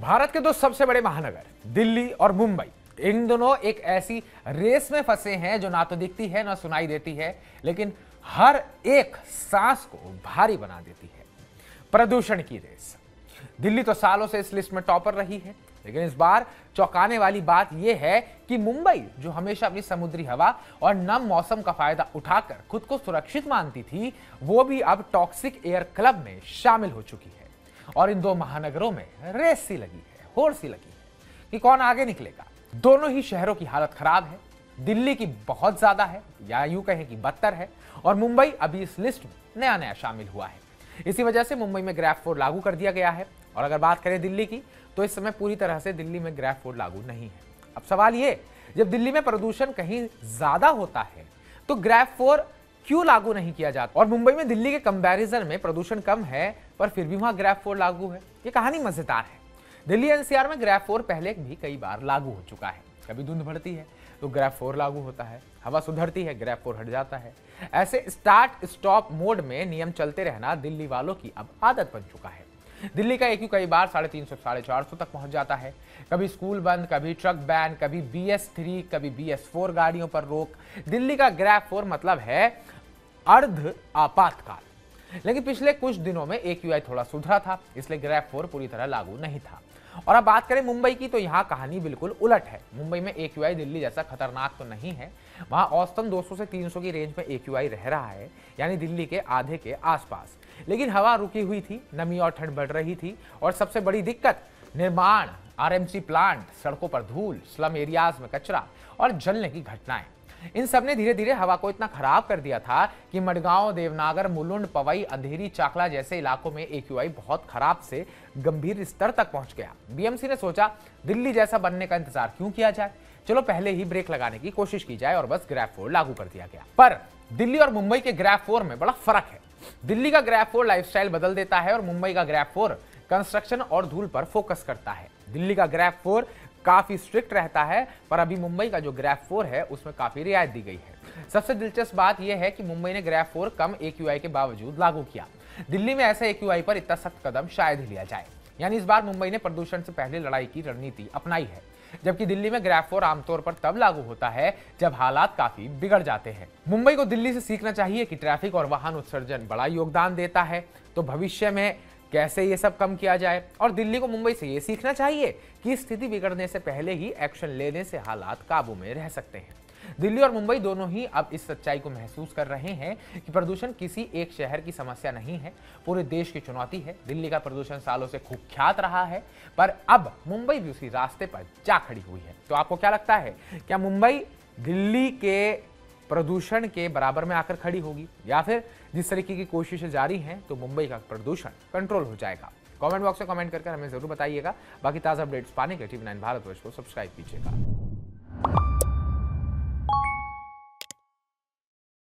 भारत के दो सबसे बड़े महानगर दिल्ली और मुंबई, इन दोनों एक ऐसी रेस में फंसे हैं जो ना तो दिखती है ना सुनाई देती है, लेकिन हर एक सांस को भारी बना देती है। प्रदूषण की रेस। दिल्ली तो सालों से इस लिस्ट में टॉपर रही है, लेकिन इस बार चौंकाने वाली बात यह है कि मुंबई, जो हमेशा अपनी समुद्री हवा और नम मौसम का फायदा उठाकर खुद को सुरक्षित मानती थी, वो भी अब टॉक्सिक एयर क्लब में शामिल हो चुकी है। और इन दो महानगरों में रेस सी लगी है, होड़ सी लगी है कि कौन आगे निकलेगा। दोनों ही शहरों की हालत खराब है। दिल्ली की बहुत ज्यादा है, या यूं कहें कि बदतर है, और मुंबई अभी इस लिस्ट में नया नया शामिल हुआ है। इसी वजह से मुंबई में ग्रैफ 4 लागू कर दिया गया है। और अगर बात करें दिल्ली की, तो इस समय पूरी तरह से दिल्ली में ग्रैफ 4 लागू नहीं है। अब सवाल ये, जब दिल्ली में प्रदूषण कहीं ज्यादा होता है तो ग्रैफ 4 क्यों लागू नहीं किया जाता, और मुंबई में दिल्ली के कंपैरिजन में प्रदूषण कम है पर फिर भी वहां ग्रैफ 4 लागू है। ये कहानी मजेदार है। दिल्ली एनसीआर में ग्रैफ 4 पहले भी कई बार लागू हो चुका है। कभी धुंध बढ़ती है तो ग्रैफ 4 लागू होता है, हवा सुधरती है, ग्रैफ 4 हट जाता है। ऐसे स्टार्ट स्टॉप मोड में नियम चलते रहना दिल्ली वालों की अब आदत बन चुका है। दिल्ली का AQ कई बार 350 450 तक पहुंच जाता है। कभी स्कूल बंद, कभी ट्रक बैन, कभी BS3, कभी BS4 गाड़ियों पर रोक। दिल्ली का ग्रैफ 4 मतलब है अर्ध आपातकाल। लेकिन पिछले कुछ दिनों में AQI थोड़ा सुधरा था, इसलिए ग्रैफ 4 पूरी तरह लागू नहीं था। और अब बात करें मुंबई की, तो यहाँ कहानी बिल्कुल उलट है। मुंबई में AQI दिल्ली जैसा खतरनाक तो नहीं है। वहाँ औसतन 200 से 300 की रेंज में AQI रह रहा है, यानी दिल्ली के आधे के आसपास। लेकिन हवा रुकी हुई थी, नमी और ठंड बढ़ रही थी, और सबसे बड़ी दिक्कत निर्माण, RMC प्लांट, सड़कों पर धूल, स्लम एरियाज में कचरा और जलने की घटनाएं। इन सब ने धीरे धीरे हवा को इतना खराब कर दिया था कि मडगांव, देवनागर, मुलुंड, पवई, अंधेरी, चाकला जैसे इलाकों में AQI बहुत खराब से गंभीर स्तर तक पहुंच गया। BMC ने सोचा, दिल्ली जैसा बनने का इंतजार क्यों किया जाए, चलो पहले ही ब्रेक लगाने की कोशिश की जाए, और बस ग्रैफ 4 लागू कर दिया गया। पर दिल्ली और मुंबई के ग्रैफ 4 में बड़ा फर्क है। दिल्ली का ग्रैफ 4 लाइफस्टाइल बदल देता है और मुंबई का ग्रैफ 4 कंस्ट्रक्शन और धूल पर फोकस करता है। दिल्ली का ग्रैफ 4 काफी स्ट्रिक्ट रहता है, पर अभी मुंबई का जो ग्रैफ 4 है उसमें काफी रियायत दी गई है। सबसे दिलचस्प बात यह है कि मुंबई ने ग्रैफ 4 कम AQI के बावजूद लागू किया। दिल्ली में ऐसे AQI पर इतना सख्त कदम शायद ही लिया जाए। यानी इस बार मुंबई ने प्रदूषण से पहले लड़ाई की रणनीति अपनाई है, जबकि दिल्ली में ग्रैफ 4 आमतौर पर तब लागू होता है जब हालात काफी बिगड़ जाते हैं। मुंबई को दिल्ली से सीखना चाहिए कि ट्रैफिक और वाहन उत्सर्जन बड़ा योगदान देता है, तो भविष्य में कैसे ये सब कम किया जाए। और दिल्ली को मुंबई से ये सीखना चाहिए कि स्थिति बिगड़ने से पहले ही एक्शन लेने से हालात काबू में रह सकते हैं। दिल्ली और मुंबई दोनों ही अब इस सच्चाई को महसूस कर रहे हैं कि प्रदूषण किसी एक शहर की समस्या नहीं है, पूरे देश की चुनौती है। दिल्ली का प्रदूषण सालों से कुख्यात रहा है, पर अब मुंबई भी उसी रास्ते पर जा खड़ी हुई है। तो आपको क्या लगता है, क्या मुंबई दिल्ली के प्रदूषण के बराबर में आकर खड़ी होगी, या फिर जिस तरीके की कोशिशें जारी हैं तो मुंबई का प्रदूषण कंट्रोल हो जाएगा? कमेंट बॉक्स में कमेंट करके हमें जरूर बताइएगा। बाकी ताज़ा अपडेट्स पाने के TV9 भारतवर्ष को सब्सक्राइब कीजिएगा।